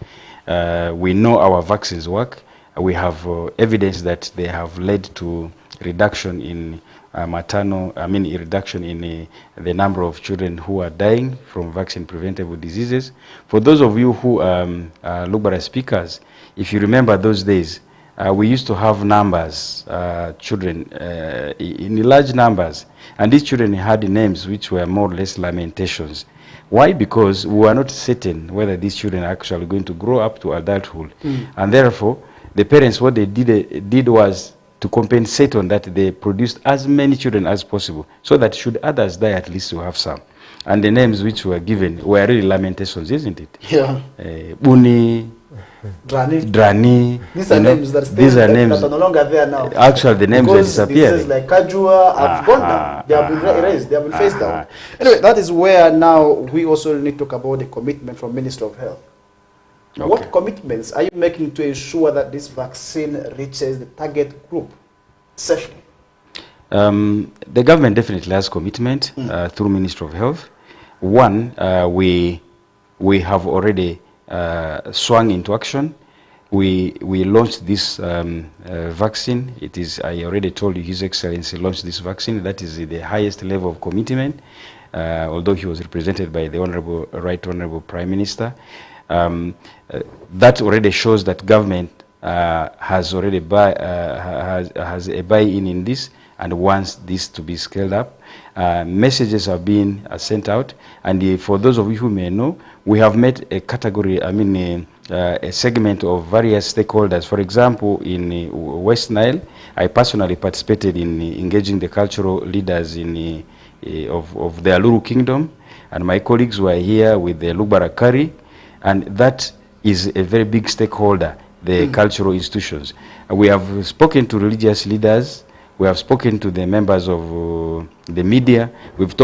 We know our vaccines work. We have evidence that they have led to reduction in reduction in the number of children who are dying from vaccine-preventable diseases. For those of you who are Lugbarra speakers, if you remember those days, we used to have numbers, children in large numbers, and these children had names which were more or less lamentations. Why? Because we were not certain whether these children are actually going to grow up to adulthood. And therefore, the parents, what they did was to compensate on that. They produced as many children as possible, so that should others die, at least you have some. And the names which were given were really lamentations, isn't it? Yeah. Buni, Drani. These are names that are no longer there now. Actually, the names have disappeared. Because like Kajua have gone down. They have been erased. They have been phased down. Anyway, that is where now we also need to talk about the commitment from Minister of Health. Okay. What commitments are you making to ensure that this vaccine reaches the target group safely? The government definitely has commitment through Ministry of Health. One, we have already swung into action. We launched this vaccine. It is, I already told you, His Excellency launched this vaccine. That is the highest level of commitment, although he was represented by the Right Honorable Prime Minister. That already shows that government has already has a buy-in in this and wants this to be scaled up. Messages have been sent out, and for those of you who may know, we have made a category, a segment of various stakeholders. For example, in West Nile, I personally participated in engaging the cultural leaders in of the Aluru Kingdom, and my colleagues were here with the Lugbarra Kari, and that is a very big stakeholder, the cultural institutions. We have spoken to religious leaders. We have spoken to the members of the media. We've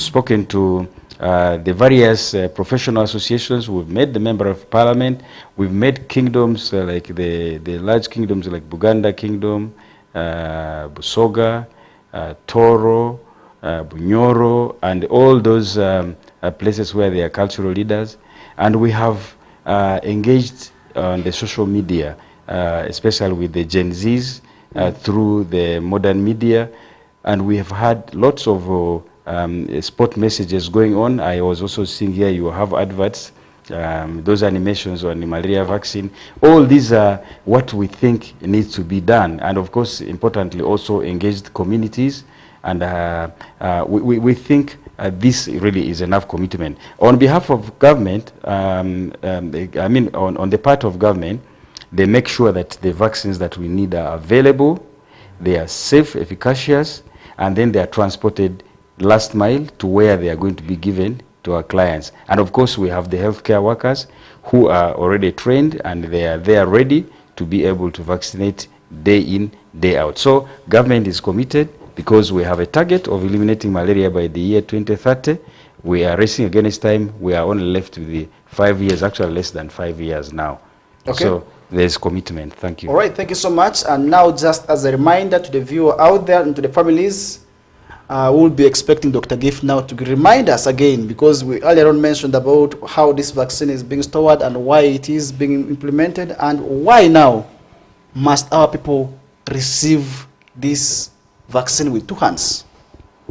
spoken to the various professional associations. We've met the Member of Parliament. We've met kingdoms like the large kingdoms like Buganda Kingdom, Busoga, Toro, Bunyoro, and all those places where there are cultural leaders. And we have engaged on the social media, especially with the Gen Zs, through the modern media, and we have had lots of sport messages going on. I was also seeing here you have adverts, those animations on the malaria vaccine. All these are what we think needs to be done, and of course, importantly, also engaged communities. And we think this really is enough commitment. On behalf of government, on the part of government, they make sure that the vaccines that we need are available, they are safe, efficacious, and then they are transported last mile to where they are going to be given to our clients. And of course, we have the healthcare workers who are already trained, and they are ready to be able to vaccinate day in, day out. So government is committed, because we have a target of eliminating malaria by the year 2030. We are racing against time. We are only left with the 5 years, actually less than 5 years now. Okay. So there's commitment. Thank you. All right, thank you so much. And now, just as a reminder to the viewer out there and to the families, we'll be expecting Dr. Gift now to remind us again, because we earlier on mentioned about how this vaccine is being stored and why it is being implemented, and why now must our people receive this vaccine with two hands.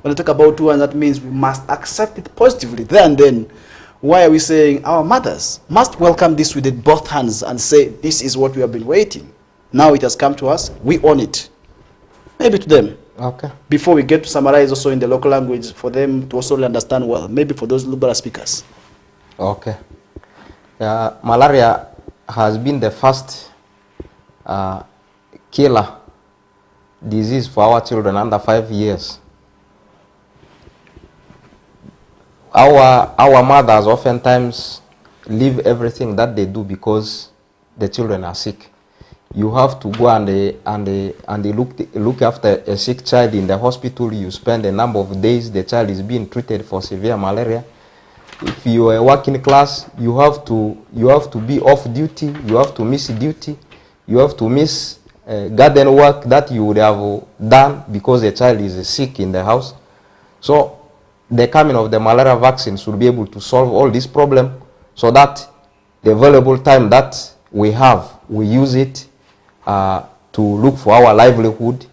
When I talk about two hands, that means we must accept it positively there and then. Why are we saying our mothers must welcome this with both hands and say, this is what we have been waiting. Now it has come to us, we own it. Maybe to them. Okay. Before we get to summarize also in the local language for them to also understand well, maybe for those Lugbara speakers. Okay. Malaria has been the first killer disease for our children under 5 years. Our mothers oftentimes leave everything that they do because the children are sick. You have to go and look after a sick child in the hospital. You spend a number of days. The child is being treated for severe malaria. If you are a working class, you have to be off duty. You have to miss duty. You have to miss garden work that you would have done because the child is sick in the house. So the coming of the malaria vaccine should be able to solve all this problem, so that the available time that we have, we use it to look for our livelihood,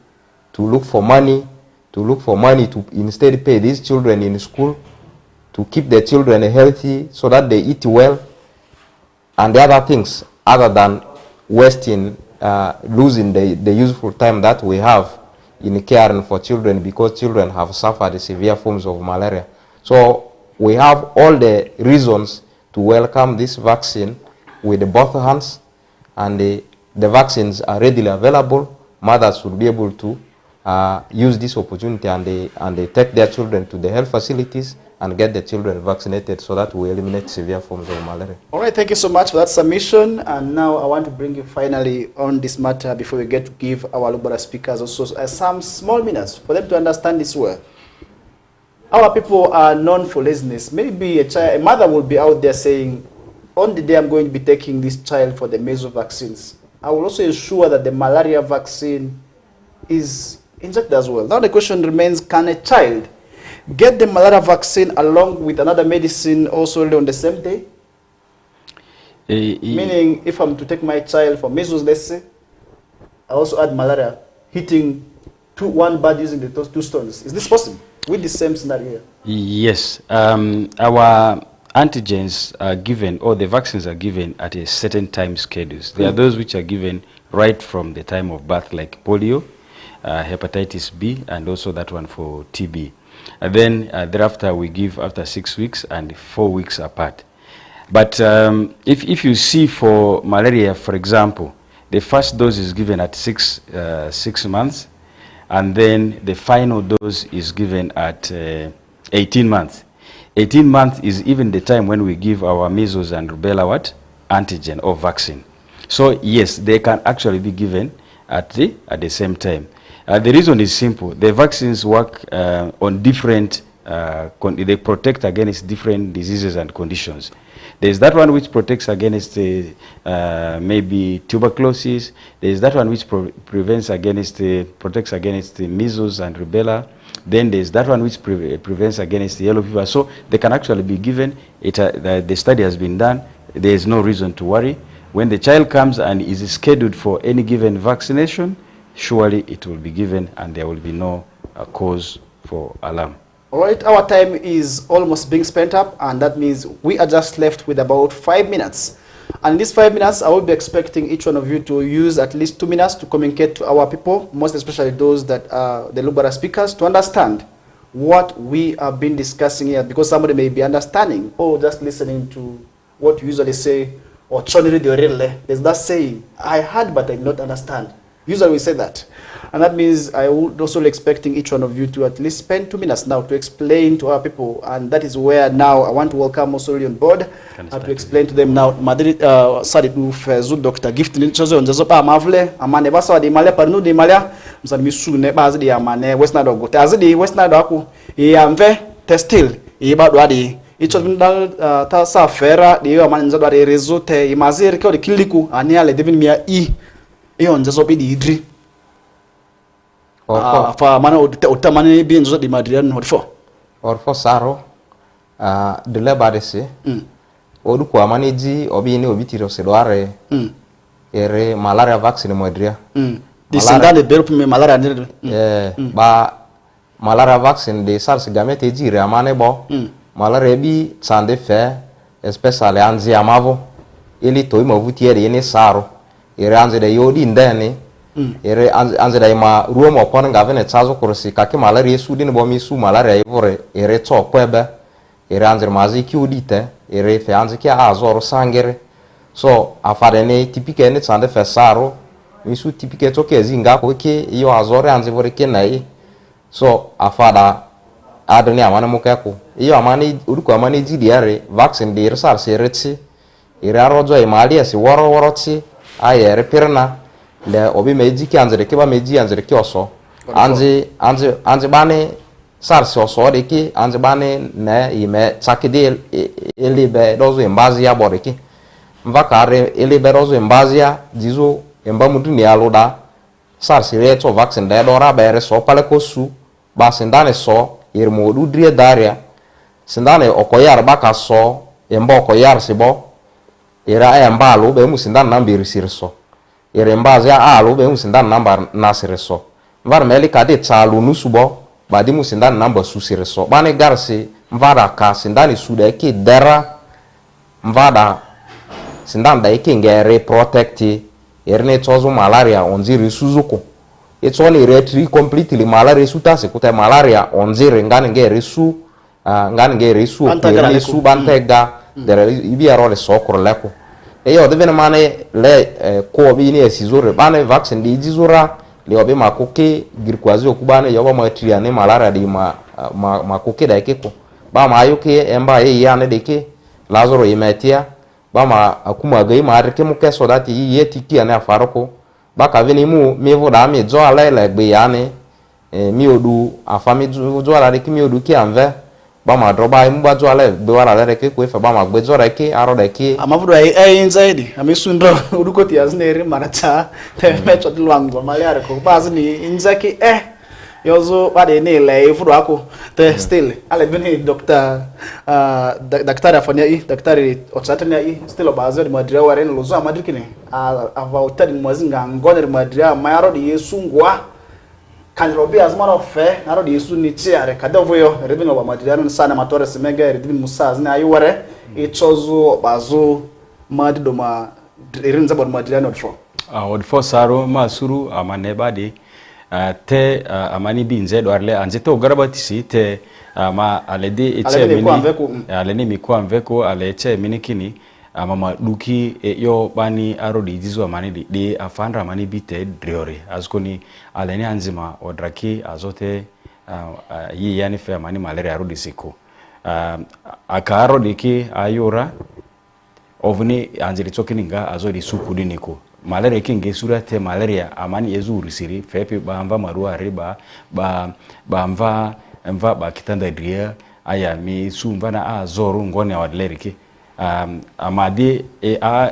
to look for money to instead pay these children in school, to keep the children healthy so that they eat well, and the other things other than wasting, losing the useful time that we have in caring for children, because children have suffered severe forms of malaria. So we have all the reasons to welcome this vaccine with both hands, and the vaccines are readily available. Mothers should be able to use this opportunity, and they take their children to the health facilities and get the children vaccinated, so that we eliminate severe forms of malaria. All right, thank you so much for that submission. And now I want to bring you finally on this matter before we get to give our Lugbara speakers also some small minutes for them to understand this well. Our people are known for laziness. Maybe a mother will be out there saying, on the day I'm going to be taking this child for the measles vaccines, I will also ensure that the malaria vaccine is injected as well. Now the question remains, can a child get the malaria vaccine along with another medicine also on the same day? Meaning, if I'm to take my child for measles, let's say, I also add malaria, hitting one bird using those two stones. Is this possible with the same scenario? Yes. Our antigens are given, or the vaccines are given at a certain time schedules. There are those which are given right from the time of birth, like polio, hepatitis B, and also that one for TB. And then thereafter we give after 6 weeks and 4 weeks apart. But if you see for malaria, for example, the first dose is given at 6 months, and then the final dose is given at 18 months. 18 months is even the time when we give our measles and rubella antigen or vaccine. So yes, they can actually be given at the same time. The reason is simple. The vaccines work on different, they protect against different diseases and conditions. There's that one which protects against maybe tuberculosis. There's that one which protects against the measles and rubella. Then there's that one which prevents against the yellow fever. So they can actually be given. The study has been done. There is no reason to worry. When the child comes and is scheduled for any given vaccination, surely it will be given, and there will be no cause for alarm. All right, our time is almost being spent up, and that means we are just left with about 5 minutes. And in these 5 minutes, I will be expecting each one of you to use at least 2 minutes to communicate to our people, most especially those that are the Lugara speakers, to understand what we have been discussing here, because somebody may be understanding or just listening to what you usually say, or there's that saying, I heard but I did not understand. Usually we say that. And that means I would also be expecting each one of you to at least spend 2 minutes now to explain to our people. And that is where now I want to welcome also on board to explain to them now. Sorry, Dr. Gift Ninchozo and Jazopa Mavle, Amane Basa de Male Panu de Malia, Msamisu Nebaz de Amane, Westnado Gotazdi, Westnadaku, Yamve, Testil, Ibadwadi, icho bindal ta sa fera de yo man nzado de rezote imazir ke o de kiliku ani ale devin mia iyo nzazo bi di idri fa mana utamani bi nzazo di madrian orfo saro de lebadese odu kwa maniji obi ni obitiro sedoare ere malaria vaccine modria di sindane berup me malaria ba malaria vaccine de SARS gamete jire amane bo malaria bi sande fe especially anzi amavo ili to imavutiere ni saro ere anzi de yodi ndene ere anzi de ma ruomo pon ngavene tsazo kursi kake malaria su din bo mi su malaria ivore ere to kwebe ere anzi mazi ki udite ere fe anzi ki azoro sangere so afare ne tipike ne sande fe saro mi su tipike to ke zinga ko ke yo azore anzi vore ke nai so afada adoni amana mukeko iyo amani uruko amani jidiare vaccine de resar seretsi ire arojo imali asi woro ti ayere pirna le obi meji ki anzere ke ba meji anzere ki oso anzi bane SARS oso de ki anzi bane ne ime sakide elebe dozo embazi ya boreki mvakare elebe dozo embazi ya jizo emba mudu ni aluda SARS reto vaccine de dora bere so pale kosu ba sindane so irmo udrie daria sindane okoyar baka so emba okoyar sibo ira emba alu be musindane nambiri sirso ire mbazi ya alu be musindane namba nasirso var meli kade tsalu nusubo badi musindane namba susirso bane garsi mvada ka sindane sude ki dera mvada sindane da ikingere protecti irne tozo malaria onziri suzuko it's only retri completely malaria sutase kuta malaria onziri ngane ngere su ngane su bantega dere ibi arole sokro leko eyo devene mane le ko bi ni esizore bane vaccine di jizura le obe makoke girkwazi okubane yoba matriane malaria di makoke da ekeko ba ma ayoke emba yane deke lazaro imetia ba ma akuma gai ma arke muke so that yeti ki ane afaroko ba ka vini mu mevo da mi zo ala le gbe yane mi odu afami zo ala de ki mi odu ki anve ba ma droba mu ba zo ala be wala de ke ko efa ba ma gbe zo re ki aro de ki amavudu inside amisundro udukoti azinere maracha mecho dilwango malaria ko bazini inzaki yozo bade ne le ifudu ako te still ale bini daktari afanya daktari otsatania still bazo de madria waren lozo amadrikine ava utadi mwazinga ngone de madria mayaro de yesungwa kan robi azman of fe naro de yesu ni tiare kadavoyo rebino ba madria no sana matore semega rebin musa azna ayore ichozo bazo madido ma erinza ba madria no fo odfo saro masuru amanebade te amani binze do arle anjete ogarabatisi te ma alede eche mini alene mikwa mveko ale eche mini kini mama duki yo bani arodi jizo amani de afandra amani bite driori azkoni alene anzima odraki azote yi yani fe amani malaria arodi siku akaro diki ayura ovni anjiri tokininga azodi suku diniko malaria kinge surate malaria amani ezuri siri fepe bamba marua riba mva ba kitanda dria aya mi sumva na azoru ngone awadlerike amadi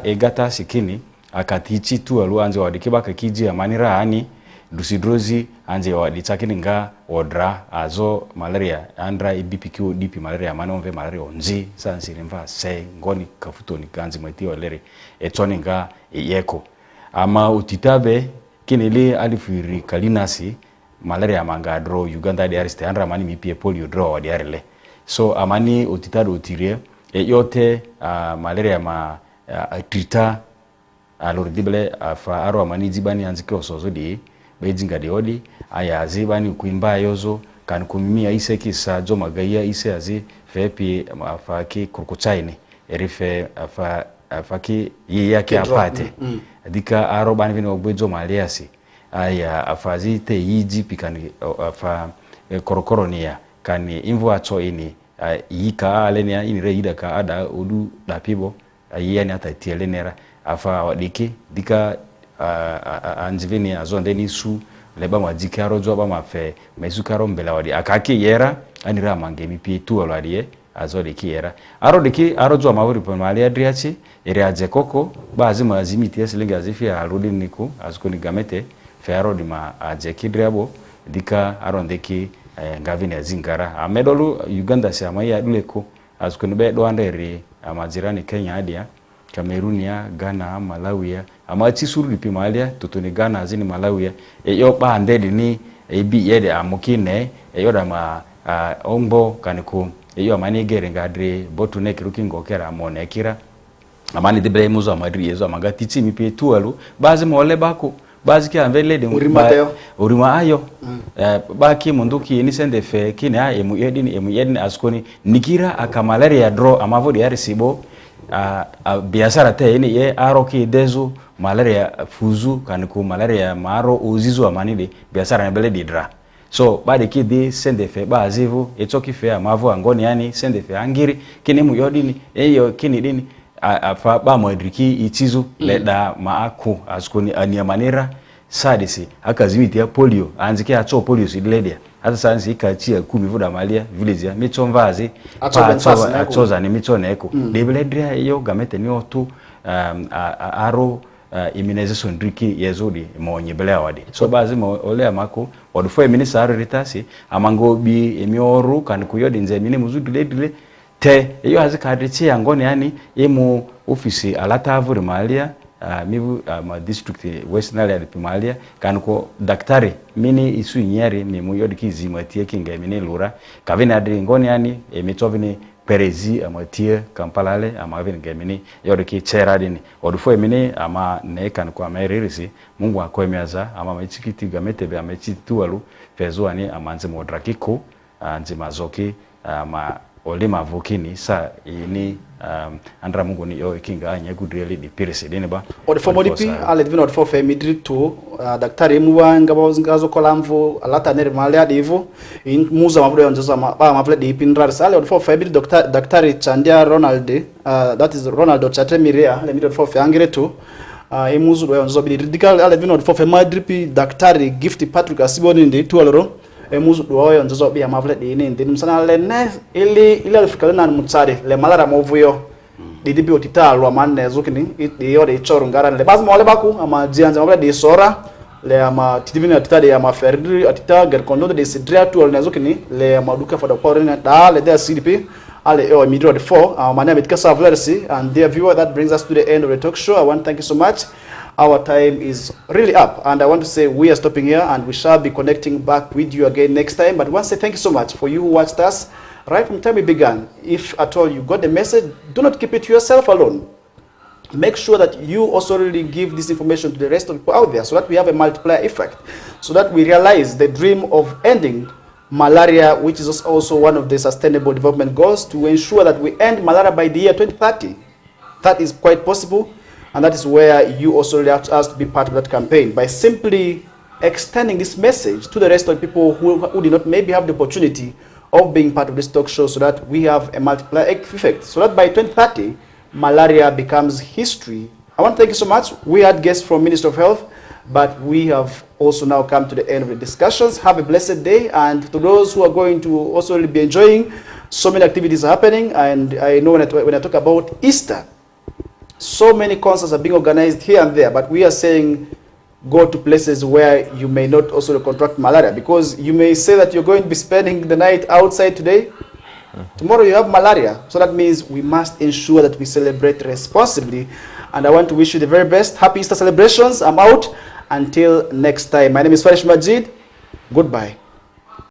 egata sikini akatichi tu alu anje wadike baka kiji amani rahani dusidrozi anje waditsakini nga odra azo malaria andra ibpq dp malaria amani onve malaria onzi sansiri mva se ngoni kafutoni kanzi mweti walere etoni nga yeko ama utitabe kinele alifiri kalinasi malaria manga draw Uganda de ariste andra mani mipie polio draw de arle so amani utitado utirie yote malaria ma trita alordible afa aro amani jibani anzike osozo di bejinga de odi aya zibani kuimba yozo kan kumimia ise kisa jo magaya ise azi fepi afa ki kurkuchaini erife afa ki yake apate adika aro bani vino ogbejo maliasi aya afazi te yiji pikani afa korokoronia kani imvo acho ini yika alenia ini reida ka ada odu dapibo ayani atatiele nera afa wadiki dika anjivini azondeni su leba majika rojo ba mafe mesukaro mbela wadi akaki yera anira mangemi pi tu alwadie azode kiera aro diki aro zo mawuri pon malia driachi ere aje koko bazi mazimiti esilinga zifi arudi niku azukuni gamete fe aro di ma aje kidriabo dika aro ndeki ngavini azingara amedolu Uganda si amaya duleko azukuni be do andere amajirani Kenya adia Cameroon, Ghana, Malawi, amachi suru pi malia tutuni Ghana azini Malawi yo ba ndedi ni ebi yede amukine yoda ma ongbo kaniko yo amani gere ngadre botu neki rukingo kera amone kira amani debre muzo amadri yezo amagati timi pe tualu bazi mole bako bazi ki anvele de urima ayo baki munduki ni sende fe kine emu yedini askoni nikira akamalaria draw amavodi yarisibo biashara te ni ye aroki dezu malaria fuzu kaniko malaria maro uzizu amanide biashara mbele didra so bade kidi sende fe bazivu etoki fe amavu angoni yani sende fe angiri kini mu yodini eyo kini dini afa ba modriki itizu leda maaku askoni aniamanira sadisi akazimiti ya polio anzike acho polio sidiledia hata sansi ikachia 10 vuda malia village ya michomvazi achoza ni michone eko debeledria yo gamete ni otu aro immunization driki yezudi monyebelea wadi so bazi mo ole amako odufo eminisa aro ritasi amango bi emioru kan kuyodi nze mini muzudu ledile te yo azikadrichi angoni yani emu office alata avuri malia mivu ma district Western area pimalia kanko daktari mini isu nyari ni muyodi kizimatie kinga mini lura kavini adri ngoni yani emitrovini perezi amatie kampalale amavini ngemini yodi ki cheradini odufo emini ama ne kanko ameririsi Mungu akoemiaza ama mechikiti gamete be amechitualu fezuani amanze modrakiko anzima zoki ama olima vokini sa ini andra Mungu ni yo kinga anya gudreli di pirisi dini ba odufo modipi ale divino odufo fe midrito daktari muwanga bazo kolamvo alata nere malia divo in muza mavudo yonjoza ba mavle di pindrar sale odufo fe bid daktari Chandia Ronald that is Ronaldo Chatemiria le midro odufo fe angireto emuzu do yonjoza bi radical ale divino odufo fe madripi daktari Gift Patrick Asiboni ndi tualoro emuzu do yonjoza bi amavle di ni ndi msana le ne ili alifika na mutsare le malara movuyo didibi otitalo amanne zukini yode ichoro ngara le bazmo wale baku ama jianza mabla de sora le ama tidivini atitade ama ferdi atita gerkondo de sidria tu ole zukini le maduka for the power da le there CDP ale o midro de 4 mania metka savlersi and dear viewer that brings us to the end of the talk show. I want to thank you so much. Our time is really up and I want to say we are stopping here and we shall be connecting back with you again next time. But I want to say thank you so much for you who watched us right from the time we began. If at all you got the message, do not keep it to yourself alone. Make sure that you also really give this information to the rest of the people out there so that we have a multiplier effect, so that we realize the dream of ending malaria, which is also one of the sustainable development goals, to ensure that we end malaria by the year 2030. That is quite possible, and that is where you also really have to ask to be part of that campaign by simply extending this message to the rest of the people who did not maybe have the opportunity of being part of this talk show, so that we have a multiplier effect, so that by 2030, malaria becomes history. I want to thank you so much. We had guests from Ministry of Health, but we have also now come to the end of the discussions. Have a blessed day, and to those who are going to also really be enjoying, so many activities are happening, and I know when I talk about Easter, so many concerts are being organized here and there, but we are saying go to places where you may not also contract malaria, because you may say that you're going to be spending the night outside today. Tomorrow you have malaria. So that means we must ensure that we celebrate responsibly. And I want to wish you the very best. Happy Easter celebrations. I'm out. Until next time. My name is Farish Majid. Goodbye.